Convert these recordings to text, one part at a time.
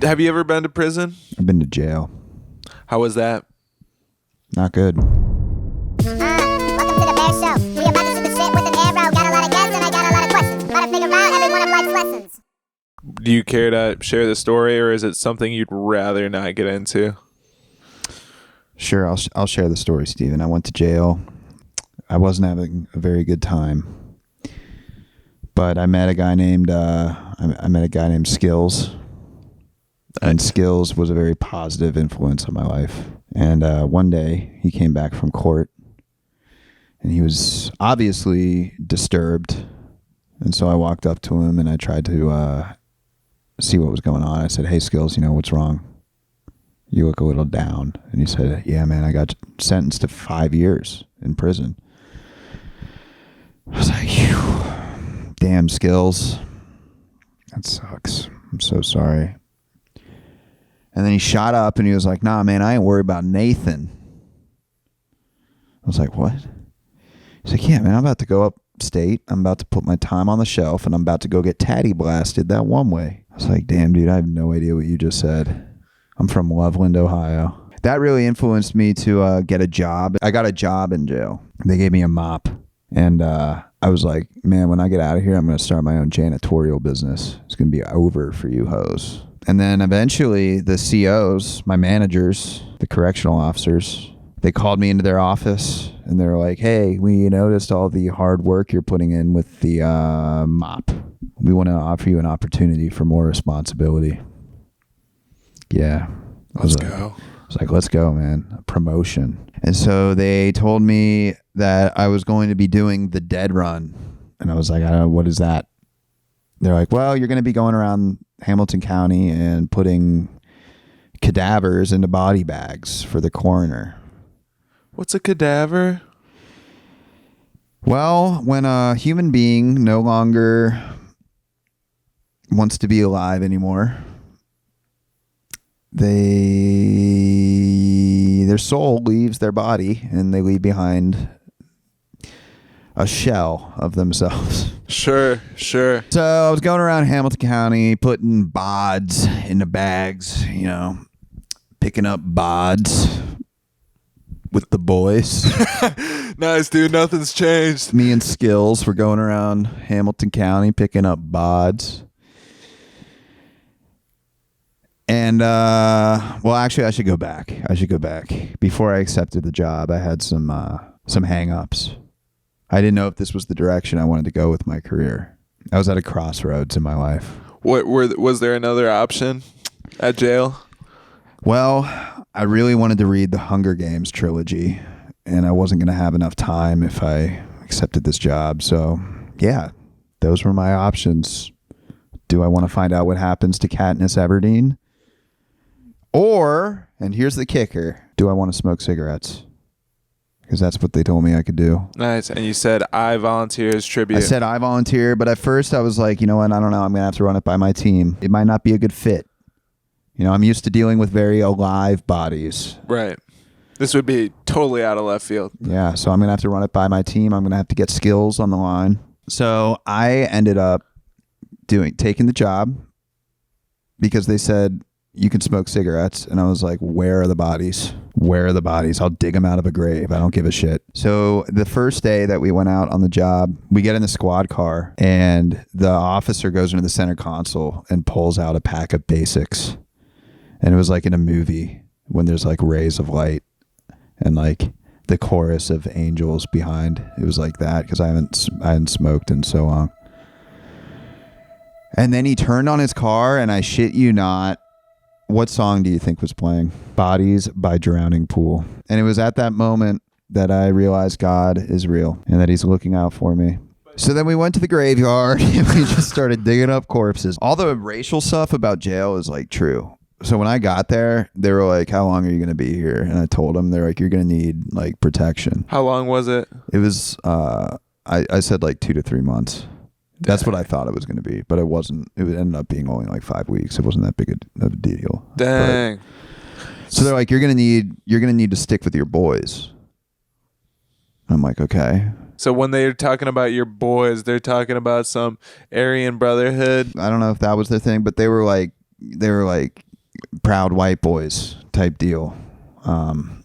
Have you ever been to prison? I've been to jail. How was that? Not good. Welcome to the Baer Show. We about to shoot the shit with an arrow. Got a lot of guests and I got a lot of questions. About to figure out every one of life's lessons. Do you care to share the story, or is it something you'd rather not get into? Sure, I'll share the story, Steven. I went to jail. I wasn't having a very good time, but I met a guy named Skills, and Skills was a very positive influence on my life. And one day he came back from court, and he was obviously disturbed. And so I walked up to him and I tried to see what was going on. I said, "Hey, Skills, what's wrong? You look a little down." And he said, "Yeah, man, I got sentenced to 5 years in prison." I was like, "Phew, damn, Skills. That sucks. I'm so sorry." And then he shot up and he was like, "Nah, man, I ain't worried about Nathan." I was like, "What?" He's like, "Yeah, man, I'm about to go upstate. I'm about to put my time on the shelf and I'm about to go get tatty blasted that one way." I was like, "Damn, dude, I have no idea what you just said. I'm from Loveland, Ohio." That really influenced me to get a job. I got a job in jail. They gave me a mop. And I was like, "Man, when I get out of here, I'm going to start my own janitorial business. It's going to be over for you hoes." And then eventually the COs, my managers, the correctional officers, they called me into their office and they were like, "Hey, we noticed all the hard work you're putting in with the mop. We want to offer you an opportunity for more responsibility." Yeah. Let's go. I was like, "Let's go, man. A promotion." And so they told me that I was going to be doing the dead run. And I was like, "I don't know, what is that?" They're like, "Well, you're going to be going around Hamilton County and putting cadavers into body bags for the coroner." What's a cadaver? Well, when a human being no longer wants to be alive anymore, their soul leaves their body and they leave behind a shell of themselves. Sure. So I was going around Hamilton County putting bods into bags, picking up bods with the boys. Nice, dude. Nothing's changed. Me and Skills were going around Hamilton County picking up bods. And, well, actually, I should go back. Before I accepted the job, I had some hang-ups. I didn't know if this was the direction I wanted to go with my career. I was at a crossroads in my life. Was there another option at jail? Well, I really wanted to read the Hunger Games trilogy, and I wasn't going to have enough time if I accepted this job. So, yeah, those were my options. Do I want to find out what happens to Katniss Everdeen? Or, and here's the kicker, do I want to smoke cigarettes? Because that's what they told me I could do. Nice. And you said, "I volunteer as tribute." I said I volunteer, but at first I was like, you know what, I don't know. I'm going to have to run it by my team. It might not be a good fit. I'm used to dealing with very alive bodies. Right. This would be totally out of left field. Yeah, so I'm going to have to run it by my team. I'm going to have to get Skills on the line. So I ended up taking the job because they said, "You can smoke cigarettes." And I was like, "Where are the bodies? Where are the bodies? I'll dig them out of a grave. I don't give a shit." So the first day that we went out on the job, we get in the squad car and the officer goes into the center console and pulls out a pack of Basics. And it was like in a movie when there's like rays of light and like the chorus of angels behind. It was like that because I hadn't smoked in so long. And then he turned on his car and I shit you not, what song do you think was playing? Bodies by Drowning Pool. And it was at that moment that I realized God is real and that he's looking out for me. So then we went to the graveyard and we just started digging up corpses. All the racial stuff about jail is like true. So when I got there, they were like, "How long are you going to be here?" And I told them, they're like, "You're going to need like protection." How long was it? It was, I said like 2 to 3 months. That's what I thought it was going to be, but it wasn't. It ended up being only like 5 weeks. It wasn't that big of a deal. Dang. So they're like, you're going to need to stick with your boys. I'm like, okay. So when they're talking about your boys, they're talking about some Aryan Brotherhood. I don't know if that was their thing, but they were like, proud white boys type deal. And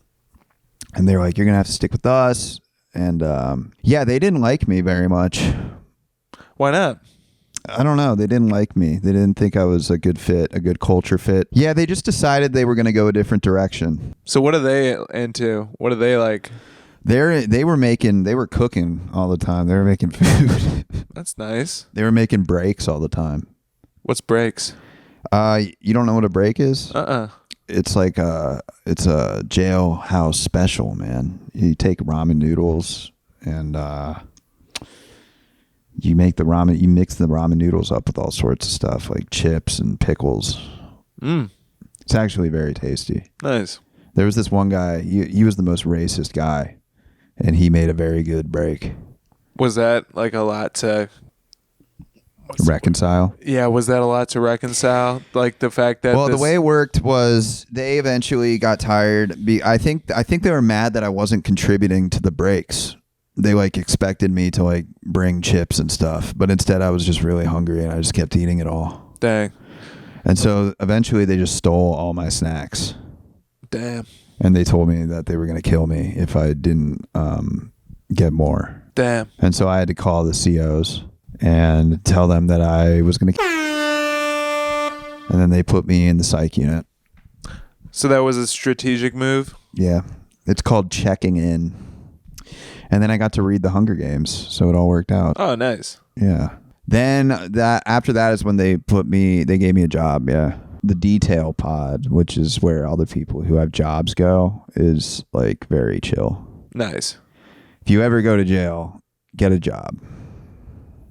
they were like, you're going to have to stick with us. And yeah, they didn't like me very much. Why not? I don't know. They didn't like me. They didn't think I was a good fit, a good culture fit. Yeah, they just decided they were going to go a different direction. So what are they into? What are they like? They were cooking all the time. They were making food. That's nice. They were making breaks all the time. What's breaks? You don't know what a break is? It's like it's a jailhouse special, man. You take ramen noodles and you mix the ramen noodles up with all sorts of stuff like chips and pickles. It's actually very tasty. Nice. There was this one guy, he was the most racist guy, and he made a very good break. Was that like a lot to reconcile? Yeah, was that a lot to reconcile? Like the fact that the way it worked was they eventually got tired. I think they were mad that I wasn't contributing to the breaks. They like expected me to like bring chips and stuff, but instead I was just really hungry and I just kept eating it all. Dang. And so eventually they just stole all my snacks. Damn. And they told me that they were going to kill me if I didn't get more. Damn. And so I had to call the COs and tell them that I was going to. And then they put me in the psych unit. So that was a strategic move? Yeah. It's called checking in. And then I got to read the Hunger Games, so it all worked out. Oh, nice. Yeah. Then after that is when they gave me a job, yeah. The detail pod, which is where all the people who have jobs go, is like very chill. Nice. If you ever go to jail, get a job.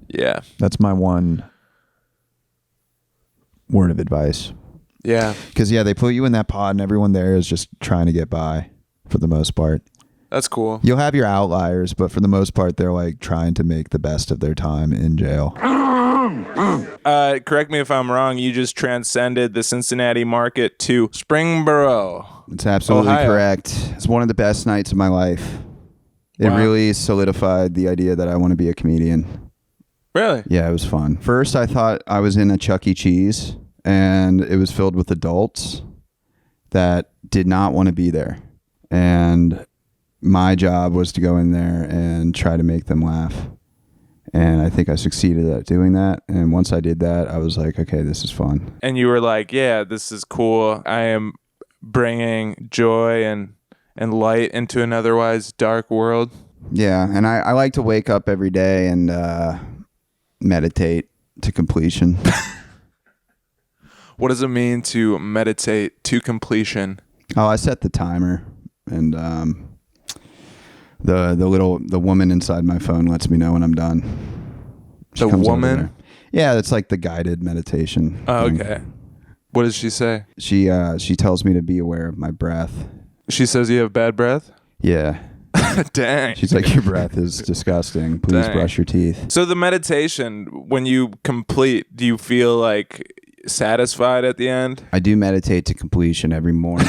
Yeah. That's my one word of advice. Yeah. Because, yeah, they put you in that pod and everyone there is just trying to get by for the most part. That's cool. You'll have your outliers, but for the most part, they're like trying to make the best of their time in jail. Correct me if I'm wrong. You just transcended the Cincinnati market to Springboro. It's absolutely Ohio. correct. It's one of the best nights of my life. It really solidified the idea that I want to be a comedian. Really? Yeah, it was fun. First, I thought I was in a Chuck E. Cheese, and it was filled with adults that did not want to be there. And my job was to go in there and try to make them laugh. And I think I succeeded at doing that. And once I did that, I was like, okay, this is fun. And you were like, yeah, this is cool. I am bringing joy and light into an otherwise dark world. Yeah. And I like to wake up every day and meditate to completion. What does it mean to meditate to completion? Oh, I set the timer, and the woman inside my phone lets me know when I'm done. She The comes over woman? there. Yeah, it's like the guided meditation. Oh, thing. okay. What does she say? She tells me to be aware of my breath. She says you have bad breath? Yeah. Dang. She's like, your breath is disgusting. Please Dang. brush your teeth. So the meditation, when you complete, do you feel like satisfied at the end? I do meditate to completion every morning.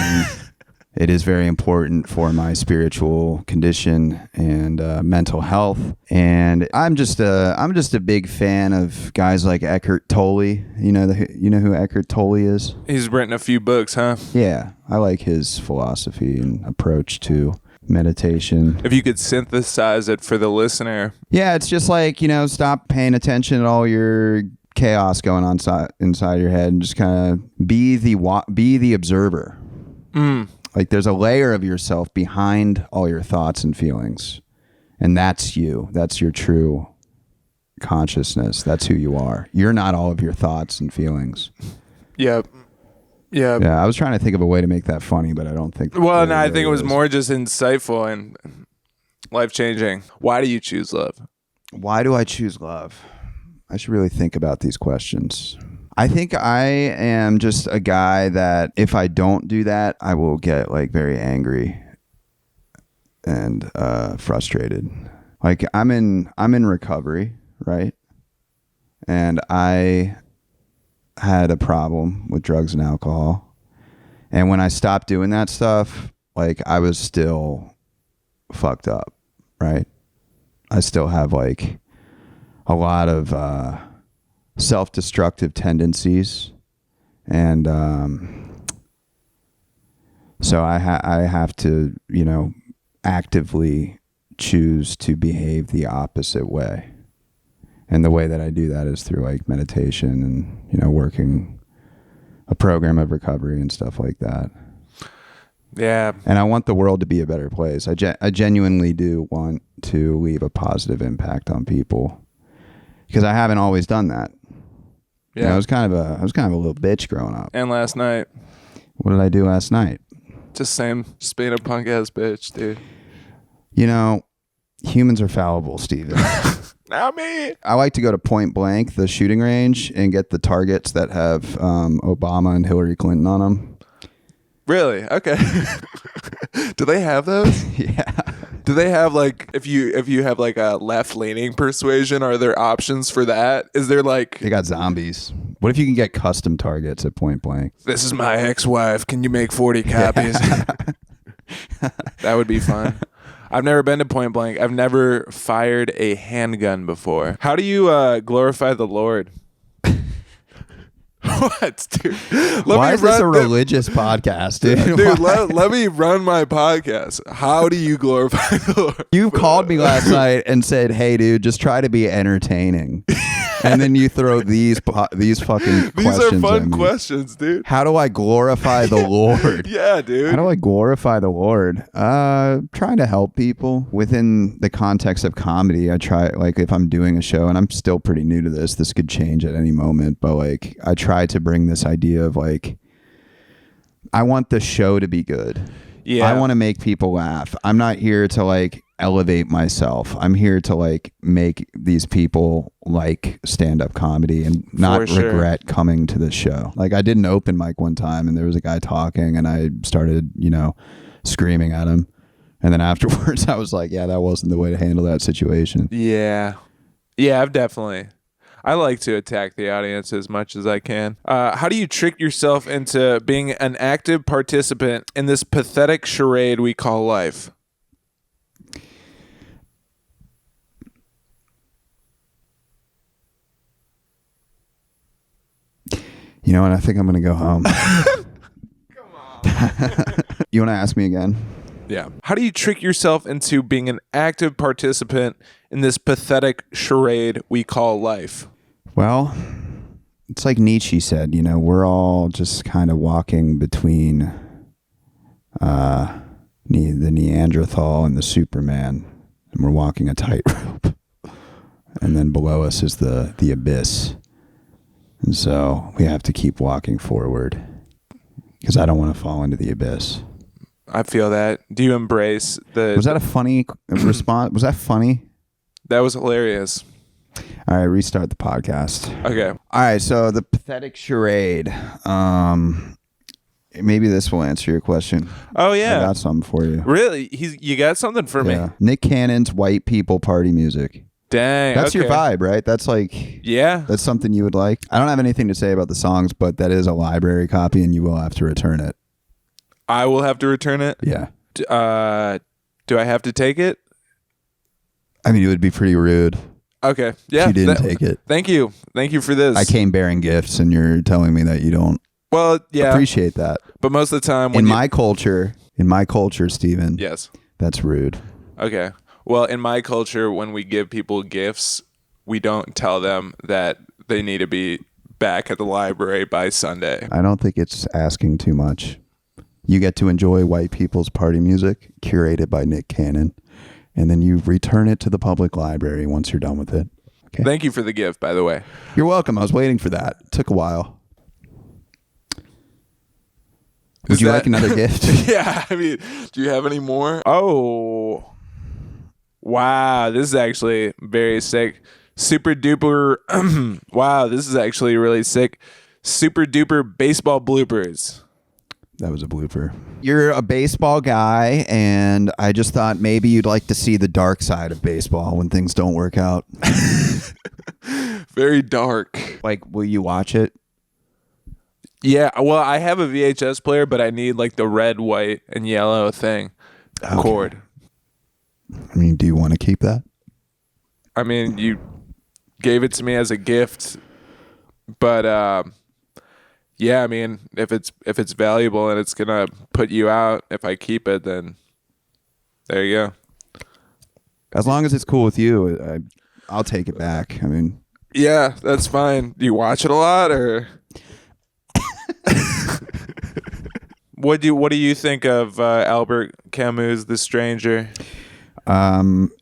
It is very important for my spiritual condition and mental health. And I'm just a big fan of guys like Eckhart Tolle. You know who Eckhart Tolle is? He's written a few books, huh? Yeah, I like his philosophy and approach to meditation. If you could synthesize it for the listener. Yeah, it's just like, stop paying attention to all your chaos going on inside your head and just kind of be the observer. Like there's a layer of yourself behind all your thoughts and feelings. And that's you. That's your true consciousness. That's who you are. You're not all of your thoughts and feelings. Yep. Yeah. Yeah, I was trying to think of a way to make that funny, but I don't think. Well, no, I think it was more just insightful and life-changing. Why do you choose love? Why do I choose love? I should really think about these questions. I think I am just a guy that if I don't do that, I will get like very angry and frustrated. Like I'm in recovery, right? And I had a problem with drugs and alcohol. And when I stopped doing that stuff, like I was still fucked up, right? I still have like a lot of self-destructive tendencies, and So I have to, actively choose to behave the opposite way. And the way that I do that is through like meditation and, working a program of recovery and stuff like that. Yeah. And I want the world to be a better place. I genuinely do want to leave a positive impact on people because I haven't always done that. Yeah. I was kind of a little bitch growing up. And last night. What did I do last night? Just being a punk ass bitch, dude. Humans are fallible, Steven. Not me. I like to go to Point Blank, the shooting range, and get the targets that have Obama and Hillary Clinton on them. Really? Okay. Do they have those? Yeah. Do they have like if you have like a left leaning persuasion? Are there options for that? Is there like They got zombies. What if you can get custom targets at Point Blank? this is my ex-wife? Can you make 40 copies? That would be fun. I've never been to Point Blank. I've never fired a handgun before. How do you glorify the Lord? What, dude? Why is this a religious podcast, dude? Dude, let me run my podcast. How do you glorify the Lord? You called me last night and said, "Hey, dude, just try to be entertaining," and then you throw these fucking These questions. are at fun me. questions, dude. How do I glorify the Lord? Yeah, dude. How do I glorify the Lord? Trying to help people within the context of comedy. I try, like, if I'm doing a show, and I'm still pretty new to this could change at any moment, but like, I try to bring this idea of like, I want the show to be good. Yeah. I want to make people laugh. I'm not here to like elevate myself. I'm here to like make these people like stand-up comedy and not regret coming to the show. Like, I did an open mic one time and there was a guy talking and I started, screaming at him. And then afterwards I was like, yeah, that wasn't the way to handle that situation. Yeah. Yeah, I like to attack the audience as much as I can. How do you trick yourself into being an active participant in this pathetic charade we call life? You know what? I think I'm going to go home. Come on. You want to ask me again? Yeah. How do you trick yourself into being an active participant in this pathetic charade we call life? Well, it's like Nietzsche said, we're all just kind of walking between the Neanderthal and the Superman, and we're walking a tightrope. And then below us is the abyss. And so we have to keep walking forward because I don't want to fall into the abyss. I feel that. Do you embrace the... Was that a funny response? Was that funny? That was hilarious. All right, restart the podcast. Okay. All right, so the pathetic charade. Maybe this will answer your question. Oh, yeah. I got something for you. Really? You got something for me? Nick Cannon's White People Party Music. Dang. That's your okay. vibe, right? That's like... Yeah. That's something you would like. I don't have anything to say about the songs, but that is a library copy and you will have to return it. I will have to return it? Yeah. Do I have to take it? I mean, it would be pretty rude. Okay. Yeah. If you didn't take it. Thank you. Thank you for this. I came bearing gifts and you're telling me that you don't appreciate that. But most of the time in my culture, Steven. Yes. That's rude. Okay. Well, in my culture, when we give people gifts, we don't tell them that they need to be back at the library by Sunday. I don't think it's asking too much. You get to enjoy White People's Party music curated by Nick Cannon, and then you return it to the public library once you're done with it. Okay. Thank you for the gift, by the way. You're welcome. I was waiting for that. It took a while. Would you like another gift? Yeah. I mean, do you have any more? Oh. Wow. This is actually very sick. Super duper. Wow. This is actually really sick. Super duper baseball bloopers. That was a blooper. You're a baseball guy, and I just thought maybe you'd like to see the dark side of baseball when things don't work out. Very dark. Like, will you watch it? Yeah, well, I have a VHS player, but I need like the red, white, and yellow thing cord. I mean, do you want to keep that? I mean, you gave it to me as a gift, but Yeah, I mean, if it's valuable and it's gonna put you out, if I keep it, then there you go. As long as it's cool with you, I'll take it back. I mean, Yeah, that's fine. Do you watch it a lot, or what do you think of Albert Camus' The Stranger?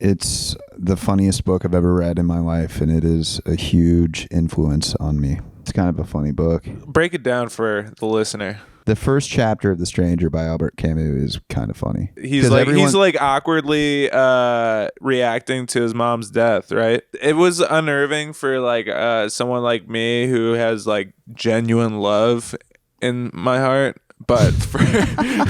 it's the funniest book I've ever read in my life, and it is a huge influence on me. It's kind of a funny book. Break it down for the listener. The first chapter of The Stranger by Albert Camus is kind of funny. He's like awkwardly reacting to his mom's death, right? It was unnerving for like someone like me who has like genuine love in my heart. But for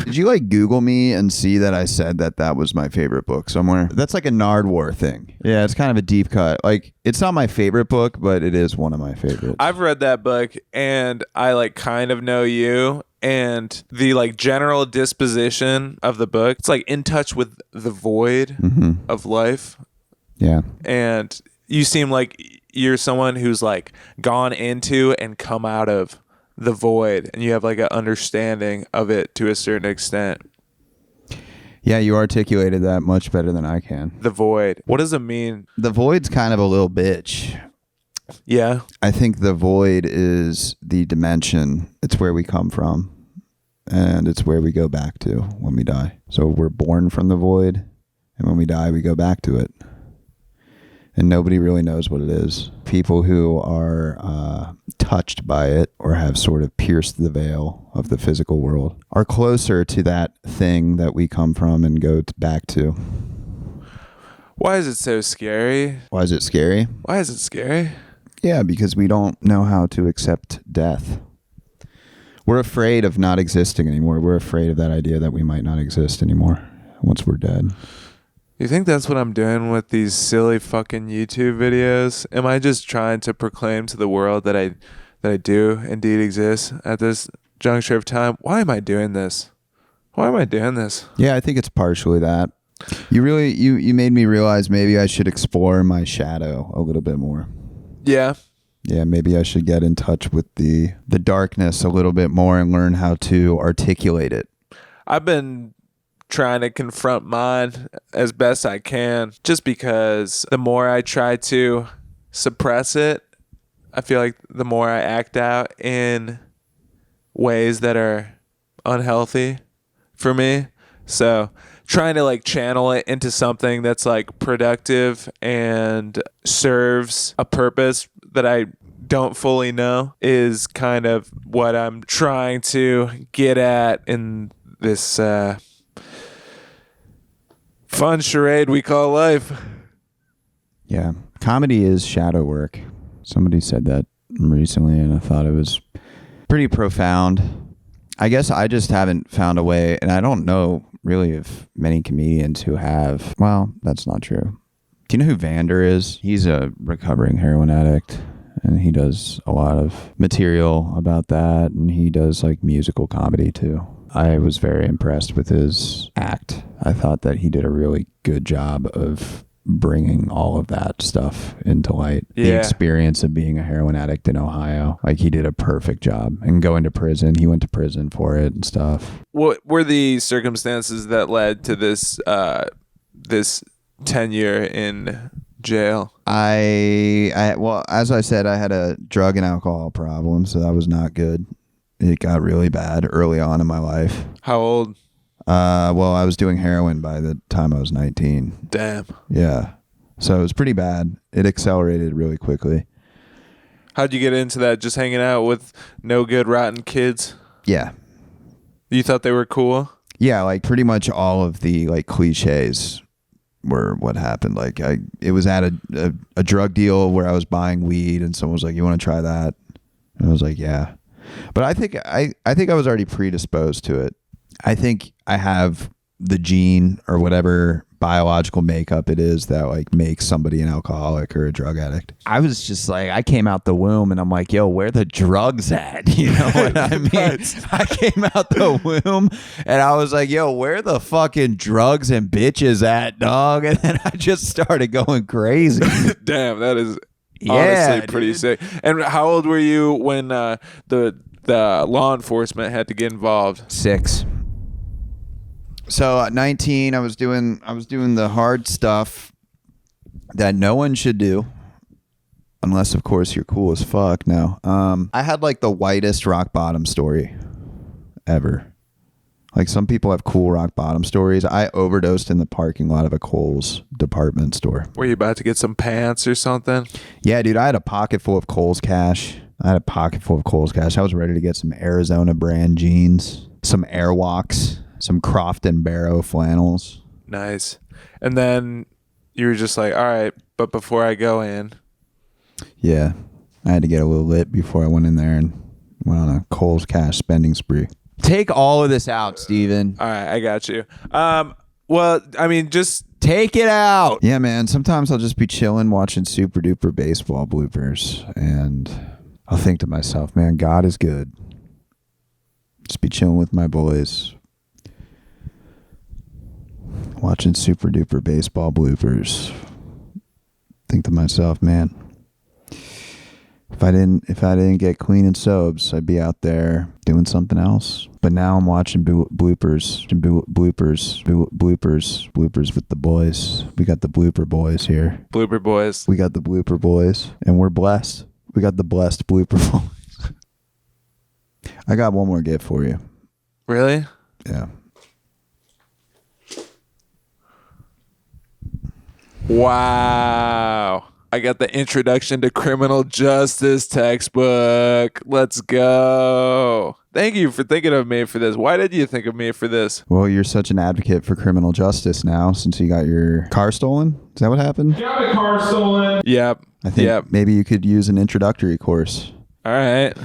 Did you like Google me and see that I said that was my favorite book somewhere? That's like a Nardwuar thing. Yeah, it's kind of a deep cut. Like, it's not my favorite book, but it is one of my favorites. I've read that book and I like kind of know you, and the like general disposition of the book, it's like in touch with the void of life. Yeah. And you seem like you're someone who's like gone into and come out of the void, and you have like an understanding of it to a certain extent. Yeah, you articulated that much better than I can. The void. What does it mean? The void's kind of a little bitch. Yeah. I think the void is the dimension. It's where we come from, and it's where we go back to when we die. So we're born from the void, and when we die, we go back to it. And nobody really knows what it is. People who are touched by it or have sort of pierced the veil of the physical world are closer to that thing that we come from and go back to. Why is it so scary? Why is it scary? Why is it scary? Yeah, because we don't know how to accept death. We're afraid of not existing anymore. We're afraid of that idea that we might not exist anymore once we're dead. You think that's what I'm doing with these silly fucking YouTube videos? Am I just trying to proclaim to the world that I do indeed exist at this juncture of time? Why am I doing this? Why am I doing this? Yeah, I think it's partially that. You really you made me realize maybe I should explore my shadow a little bit more. Yeah. Yeah, maybe I should get in touch with the darkness a little bit more and learn how to articulate it. I've been trying to confront mine as best I can, just because the more I try to suppress it, I feel like the more I act out in ways that are unhealthy for me. So trying to like channel it into something that's like productive and serves a purpose that I don't fully know is kind of what I'm trying to get at in this fun charade we call life. Yeah. Comedy is shadow work. Somebody said that recently, and I thought it was pretty profound. I guess I just haven't found a way, and I don't know really if many comedians who have. Well, that's not true. Do you know who Vander is? He's a recovering heroin addict, and he does a lot of material about that, and he does like musical comedy too. I was very impressed with his act. I thought that he did a really good job of bringing all of that stuff into light. Yeah. The experience of being a heroin addict in Ohio. Like, he did a perfect job. And going to prison, he went to prison for it and stuff. What were the circumstances that led to this this tenure in jail? Well, as I said, I had a drug and alcohol problem, so that was not good. It got really bad early on in my life. How old? Well, I was doing heroin by the time I was 19. Damn. Yeah. So it was pretty bad. It accelerated really quickly. How'd you get into that? Just hanging out with no good, rotten kids? Yeah. You thought they were cool? Yeah, like pretty much all of the like cliches were what happened. Like it was at a drug deal where I was buying weed, and someone was like, "You want to try that?" And I was like, "Yeah." But I think I was already predisposed to it. I think I have the gene or whatever biological makeup it is that like makes somebody an alcoholic or a drug addict. I was just like, I came out the womb and I'm like, yo, where the drugs at? You know what I mean? I came out the womb and I was like, yo, where the fucking drugs and bitches at, dog? And then I just started going crazy. Damn, that is honestly pretty sick. And how old were you when the the law enforcement had to get involved? 6. So at 19, I was doing the hard stuff that no one should do, unless of course you're cool as fuck. No, I had like the whitest rock bottom story ever. Like some people have cool rock bottom stories. I overdosed in the parking lot of a Kohl's department store. Were you about to get some pants or something? Yeah, dude, I had a pocket full of Kohl's cash. I was ready to get some Arizona brand jeans, some Airwalks, some Croft and Barrow flannels. Nice. And then you were just like, all right, but before I go in. Yeah, I had to get a little lit before I went in there and went on a Kohl's cash spending spree. Take all of this out, Steven. All right, I got you. Well, I mean, just take it out. Yeah, man. Sometimes I'll just be chilling watching super duper baseball bloopers, and I'll think to myself, man, God is good. Just be chilling with my boys, watching super duper baseball bloopers. Think to myself, man, if I didn't get clean and sobs, I'd be out there doing something else. But now I'm watching bloopers with the boys. We got the blooper boys here. Blooper boys. We got the blooper boys, and we're blessed. We got the blessed blooper boys. I got one more gift for you. Really? Yeah. Wow. I got the Introduction to Criminal Justice textbook. Let's go. Thank you for thinking of me for this. Why did you think of me for this? Well, you're such an advocate for criminal justice now since you got your car stolen. Is that what happened? Got my car stolen. Yep. I think maybe you could use an introductory course. All right.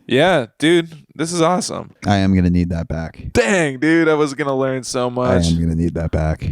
Yeah, dude, this is awesome. I am going to need that back. Dang, dude, I was going to learn so much. I am going to need that back.